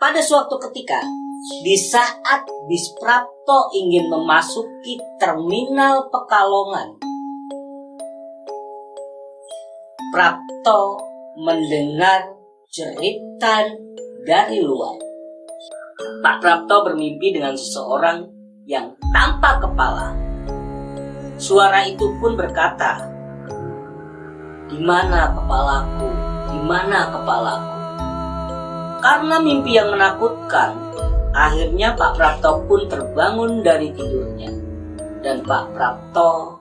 Pada suatu ketika, di saat bis Prapto ingin memasuki terminal Pekalongan, Prapto mendengar jeritan dari luar. Pak Prapto bermimpi dengan seseorang yang tanpa kepala. Suara itu pun berkata, "Di mana kepalaku? Di mana kepalaku?" Karena mimpi yang menakutkan, akhirnya Pak Prapto pun terbangun dari tidurnya. Dan Pak Prapto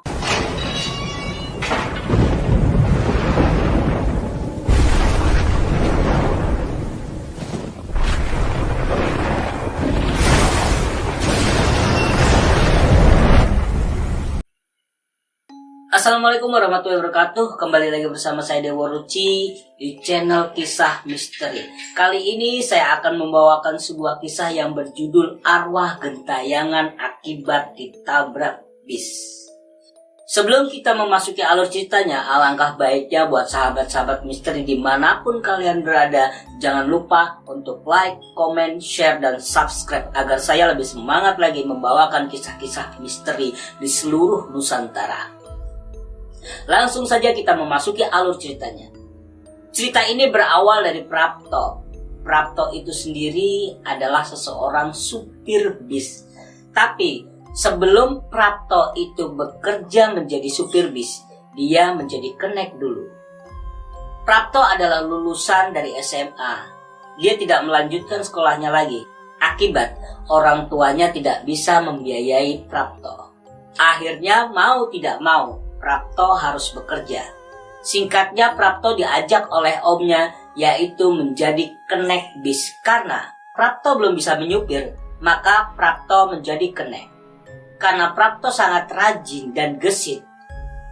Assalamualaikum warahmatullahi wabarakatuh. Kembali lagi bersama saya Dewo Ruci di channel Kisah Misteri. Kali ini saya akan membawakan sebuah kisah yang berjudul Arwah Gentayangan Akibat Ditabrak Bis. Sebelum kita memasuki alur ceritanya, alangkah baiknya buat sahabat-sahabat misteri dimanapun kalian berada, jangan lupa untuk like, comment, share, dan subscribe agar saya lebih semangat lagi membawakan kisah-kisah misteri di seluruh Nusantara. Langsung saja kita memasuki alur ceritanya. Cerita ini berawal dari Prapto. Prapto itu sendiri adalah seseorang supir bis. Tapi sebelum Prapto itu bekerja menjadi supir bis, dia menjadi kenek dulu. Prapto adalah lulusan dari SMA. Dia tidak melanjutkan sekolahnya lagi. Akibat orang tuanya tidak bisa membiayai Prapto. Akhirnya mau tidak mau, Prapto harus bekerja. Singkatnya, Prapto diajak oleh omnya, yaitu menjadi kenek bis. Karena Prapto belum bisa menyupir, maka Prapto menjadi kenek. Karena Prapto sangat rajin dan gesit,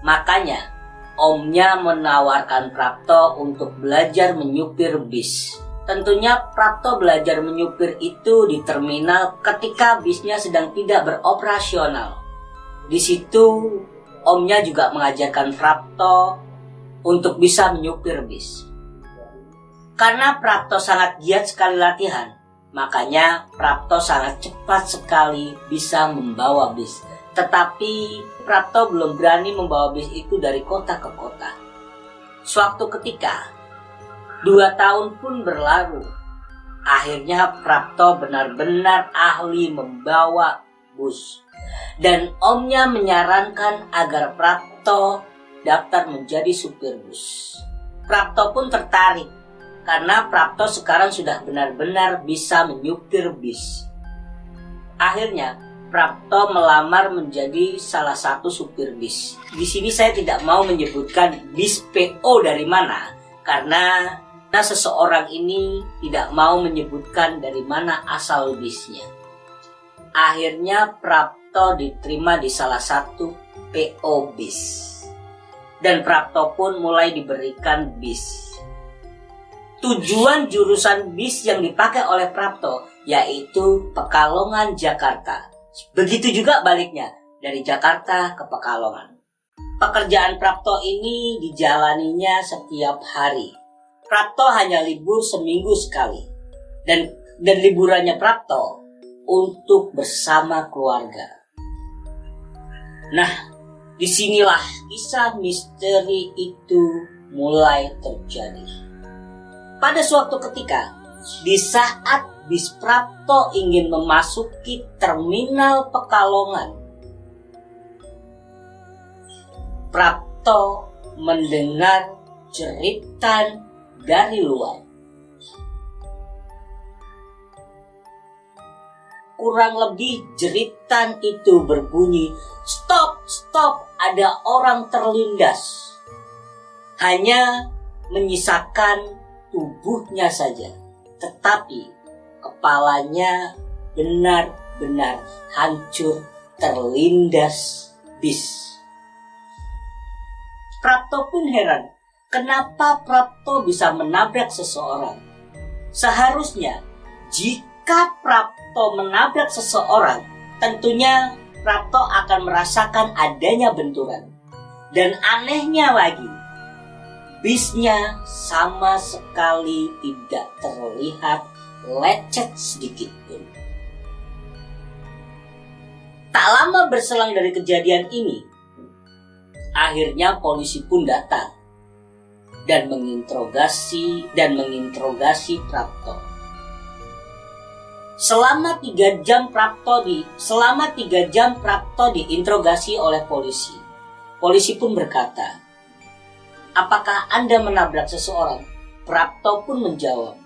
makanya omnya menawarkan Prapto untuk belajar menyupir bis. Tentunya Prapto belajar menyupir itu di terminal ketika bisnya sedang tidak beroperasional. Di situ omnya juga mengajarkan Prapto untuk bisa menyupir bis. Karena Prapto sangat giat sekali latihan, makanya Prapto sangat cepat sekali bisa membawa bis. Tetapi Prapto belum berani membawa bis itu dari kota ke kota. Suatu ketika, 2 tahun pun berlalu. Akhirnya Prapto benar-benar ahli membawa bus. Dan omnya menyarankan agar Prapto daftar menjadi supir bus. Prapto pun tertarik karena Prapto sekarang sudah benar-benar bisa menyupir bis. Akhirnya Prapto melamar menjadi salah satu supir bis. Di sini saya tidak mau menyebutkan bis PO dari mana karena seseorang ini tidak mau menyebutkan dari mana asal bisnya. Akhirnya Prapto diterima di salah satu PO bis. Dan Prapto pun mulai diberikan bis. Tujuan jurusan bis yang dipakai oleh Prapto yaitu Pekalongan, Jakarta. Begitu juga baliknya dari Jakarta ke Pekalongan. Pekerjaan Prapto ini dijalaninya setiap hari. Prapto hanya libur seminggu sekali. Dan liburannya Prapto untuk bersama keluarga. Nah, disinilah kisah misteri itu mulai terjadi. Pada suatu ketika, di saat bis Prapto ingin memasuki terminal Pekalongan, Prapto mendengar jeritan dari luar. Kurang lebih jeritan itu berbunyi, "Stop, stop, ada orang terlindas." Hanya menyisakan tubuhnya saja, tetapi kepalanya benar-benar hancur terlindas bis. Prapto pun heran, kenapa Prapto bisa menabrak seseorang? Seharusnya jika Prapto menabrak seseorang, tentunya Prapto akan merasakan adanya benturan. Dan anehnya lagi, bisnya sama sekali tidak terlihat lecet sedikit pun. Tak lama berselang dari kejadian ini, akhirnya polisi pun datang dan menginterogasi Prapto. Selama 3 jam Prapto diinterogasi oleh polisi. Polisi pun berkata, "Apakah Anda menabrak seseorang?" Prapto pun menjawab,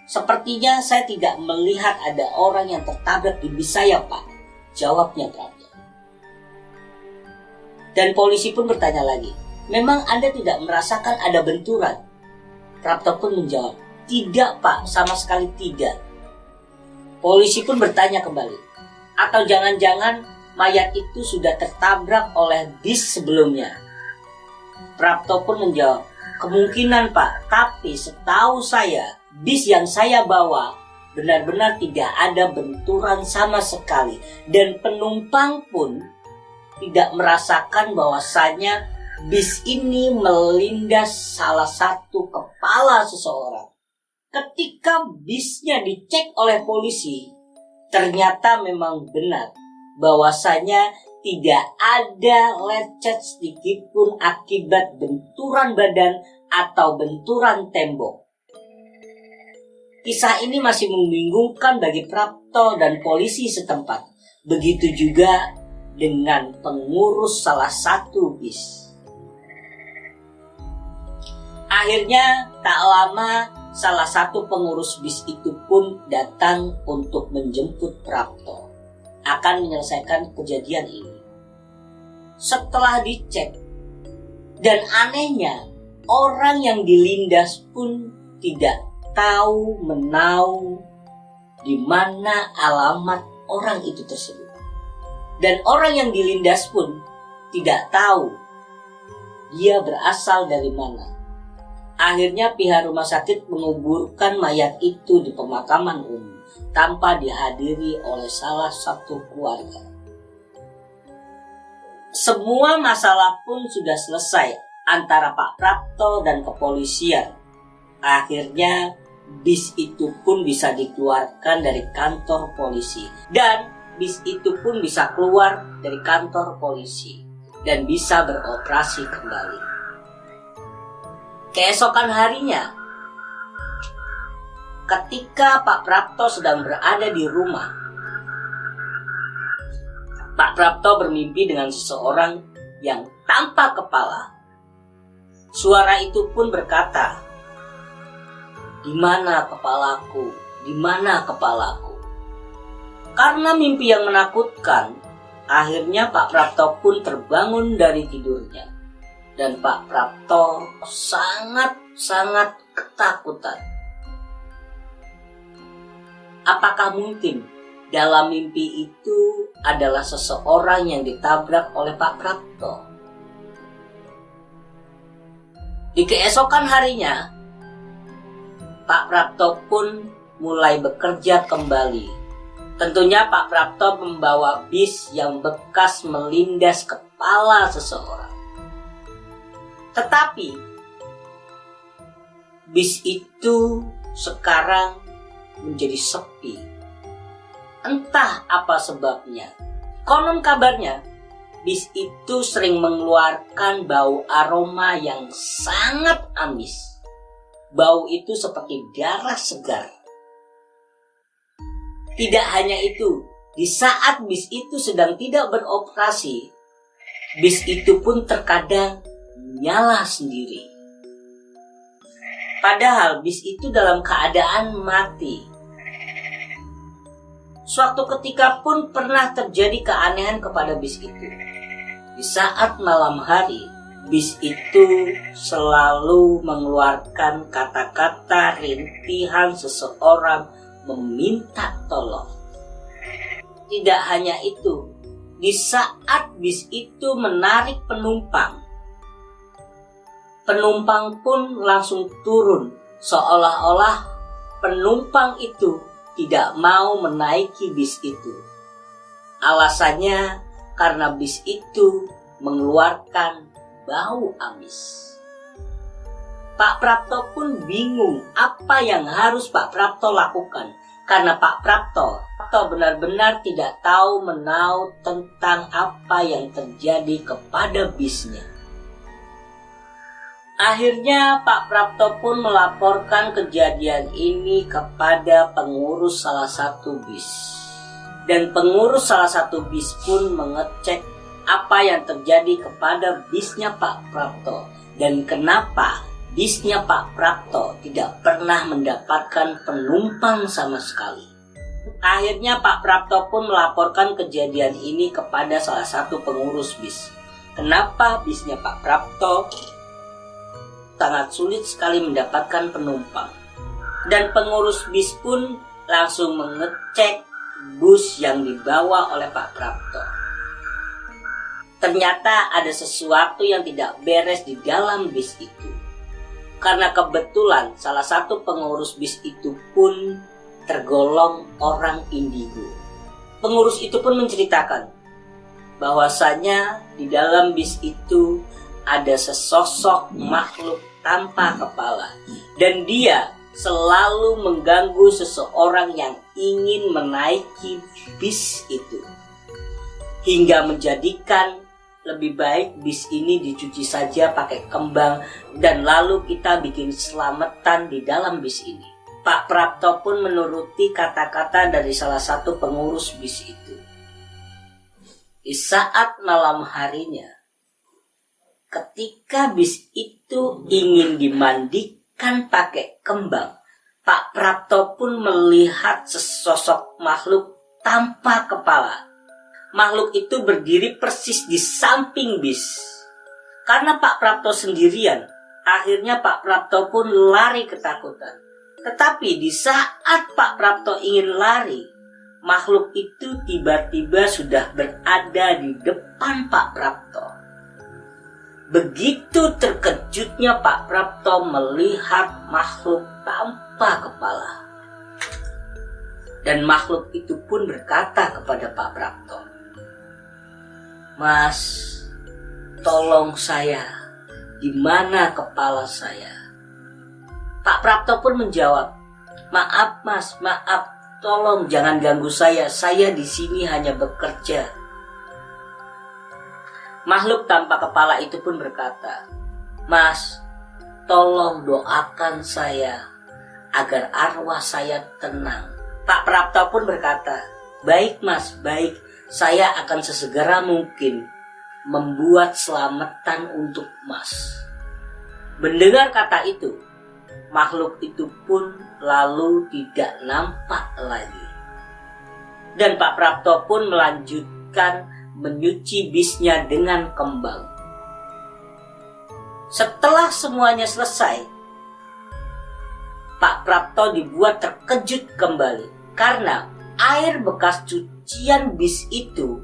"Sepertinya saya tidak melihat ada orang yang tertabrak di bis saya, Pak." Jawabnya Prapto. Dan polisi pun bertanya lagi, "Memang Anda tidak merasakan ada benturan?" Prapto pun menjawab, "Tidak, Pak, sama sekali tidak." Polisi pun bertanya kembali, "Atau jangan-jangan mayat itu sudah tertabrak oleh bis sebelumnya?" Prapto pun menjawab, "Kemungkinan, Pak, tapi setahu saya bis yang saya bawa benar-benar tidak ada benturan sama sekali, dan penumpang pun tidak merasakan bahwasanya bis ini melindas salah satu kepala seseorang." Ketika bisnya dicek oleh polisi, ternyata memang benar bahwasanya tidak ada lecet sedikit pun akibat benturan badan atau benturan tembok. Kisah ini masih membingungkan bagi Prapto dan polisi setempat. Begitu juga dengan pengurus salah satu bis. Akhirnya tak lama salah satu pengurus bis itu pun datang untuk menjemput Prapto akan menyelesaikan kejadian ini. Setelah dicek, dan anehnya orang yang dilindas pun tidak tahu menau di mana alamat orang itu tersebut. Dan orang yang dilindas pun tidak tahu dia berasal dari mana. Akhirnya pihak rumah sakit menguburkan mayat itu di pemakaman umum tanpa dihadiri oleh salah satu keluarga. Semua masalah pun sudah selesai antara Pak Prapto dan kepolisian. Akhirnya bis itu pun bisa dikeluarkan dari kantor polisi, dan bis itu pun bisa keluar dari kantor polisi dan bisa beroperasi kembali. Keesokan harinya, ketika Pak Prapto sedang berada di rumah, Pak Prapto bermimpi dengan seseorang yang tanpa kepala. Suara itu pun berkata, "Di mana kepalaku? Di mana kepalaku?" Karena mimpi yang menakutkan, akhirnya Pak Prapto pun terbangun dari tidurnya. Dan Pak Prapto sangat ketakutan. Apakah mungkin dalam mimpi itu adalah seseorang yang ditabrak oleh Pak Prapto? Di keesokan harinya, Pak Prapto pun mulai bekerja kembali. Tentunya Pak Prapto membawa bis yang bekas melindas kepala seseorang. Tetapi bis itu sekarang menjadi sepi. Entah apa sebabnya. Konon kabarnya, bis itu sering mengeluarkan bau aroma yang sangat amis. Bau itu seperti darah segar. Tidak hanya itu, di saat bis itu sedang tidak beroperasi, bis itu pun terkadang nyala sendiri. Padahal bis itu dalam keadaan mati. Suatu ketika pun pernah terjadi keanehan kepada bis itu. Di saat malam hari, bis itu selalu mengeluarkan kata-kata rintihan seseorang meminta tolong. Tidak hanya itu, di saat bis itu menarik penumpang pun langsung turun, seolah-olah penumpang itu tidak mau menaiki bis itu. Alasannya karena bis itu mengeluarkan bau amis. Pak Prapto pun bingung apa yang harus Pak Prapto lakukan. Karena Pak Prapto benar-benar tidak tahu menahu tentang apa yang terjadi kepada bisnya. Akhirnya Pak Prapto pun melaporkan kejadian ini kepada pengurus salah satu bis. Dan pengurus salah satu bis pun mengecek apa yang terjadi kepada bisnya Pak Prapto. Dan kenapa bisnya Pak Prapto tidak pernah mendapatkan penumpang sama sekali. Akhirnya Pak Prapto pun melaporkan kejadian ini kepada salah satu pengurus bis. Kenapa bisnya Pak Prapto sangat sulit sekali mendapatkan penumpang. Dan pengurus bis pun langsung mengecek bus yang dibawa oleh Pak Prapto. Ternyata ada sesuatu yang tidak beres di dalam bis itu. Karena kebetulan salah satu pengurus bis itu pun tergolong orang indigo. Pengurus itu pun menceritakan bahwasanya di dalam bis itu ada sesosok makhluk tanpa kepala. Dan dia selalu mengganggu seseorang yang ingin menaiki bis itu. Hingga menjadikan lebih baik bis ini dicuci saja pakai kembang dan lalu kita bikin selamatan di dalam bis ini. Pak Prapto pun menuruti kata-kata dari salah satu pengurus bis itu. Di saat malam harinya, ketika bis itu ingin dimandikan pakai kembang, Pak Prapto pun melihat sesosok makhluk tanpa kepala. Makhluk itu berdiri persis di samping bis. Karena Pak Prapto sendirian, akhirnya Pak Prapto pun lari ketakutan. Tetapi di saat Pak Prapto ingin lari, makhluk itu tiba-tiba sudah berada di depan Pak Prapto. Begitu terkejutnya Pak Prapto melihat makhluk tanpa kepala. Dan makhluk itu pun berkata kepada Pak Prapto, "Mas, tolong saya, di mana kepala saya?" Pak Prapto pun menjawab, "Maaf Mas, maaf, tolong jangan ganggu saya di sini hanya bekerja." Makhluk tanpa kepala itu pun berkata, "Mas, tolong doakan saya agar arwah saya tenang." Pak Prapto pun berkata, "Baik Mas, baik, saya akan sesegera mungkin membuat selamatan untuk Mas." Mendengar kata itu, makhluk itu pun lalu tidak nampak lagi. Dan Pak Prapto pun melanjutkan menyuci bisnya dengan kembang. Setelah semuanya selesai, Pak Prapto dibuat terkejut kembali karena air bekas cucian bis itu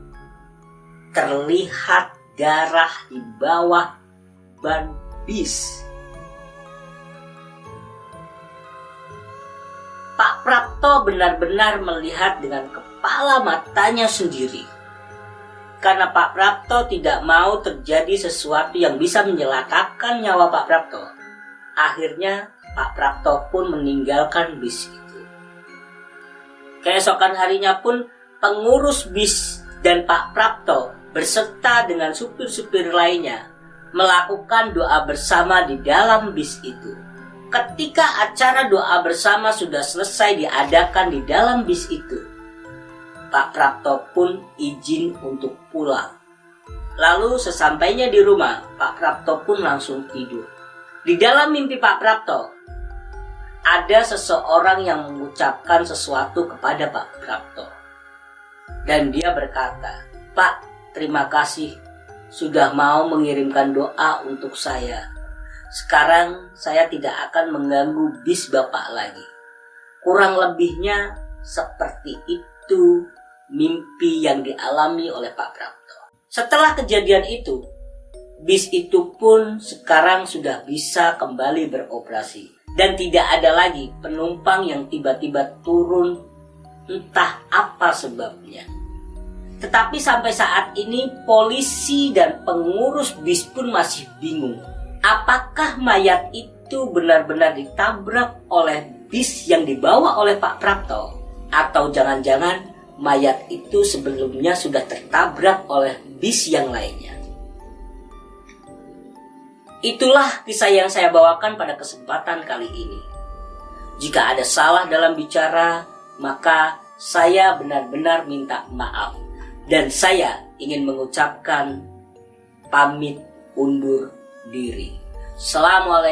terlihat darah di bawah ban bis. Pak Prapto benar-benar melihat dengan kepala matanya sendiri. Karena Pak Prapto tidak mau terjadi sesuatu yang bisa menyelakakan nyawa Pak Prapto. Akhirnya Pak Prapto pun meninggalkan bis itu. Keesokan harinya pun pengurus bis dan Pak Prapto berserta dengan supir-supir lainnya melakukan doa bersama di dalam bis itu. Ketika acara doa bersama sudah selesai diadakan di dalam bis itu, Pak Prapto pun izin untuk pulang. Lalu sesampainya di rumah, Pak Prapto pun langsung tidur. Di dalam mimpi Pak Prapto, ada seseorang yang mengucapkan sesuatu kepada Pak Prapto. Dan dia berkata, "Pak, terima kasih sudah mau mengirimkan doa untuk saya. Sekarang saya tidak akan mengganggu bis Bapak lagi." Kurang lebihnya seperti itu mimpi yang dialami oleh Pak Prapto. Setelah kejadian itu, bis itu pun sekarang sudah bisa kembali beroperasi. Dan tidak ada lagi penumpang yang tiba-tiba turun, entah apa sebabnya. Tetapi sampai saat ini polisi dan pengurus bis pun masih bingung. Apakah mayat itu benar-benar ditabrak oleh bis yang dibawa oleh Pak Prapto? Atau jangan-jangan mayat itu sebelumnya sudah tertabrak oleh bis yang lainnya. Itulah kisah yang saya bawakan pada kesempatan kali ini. Jika ada salah dalam bicara, maka saya benar-benar minta maaf. Dan saya ingin mengucapkan pamit undur diri. Assalamualaikum.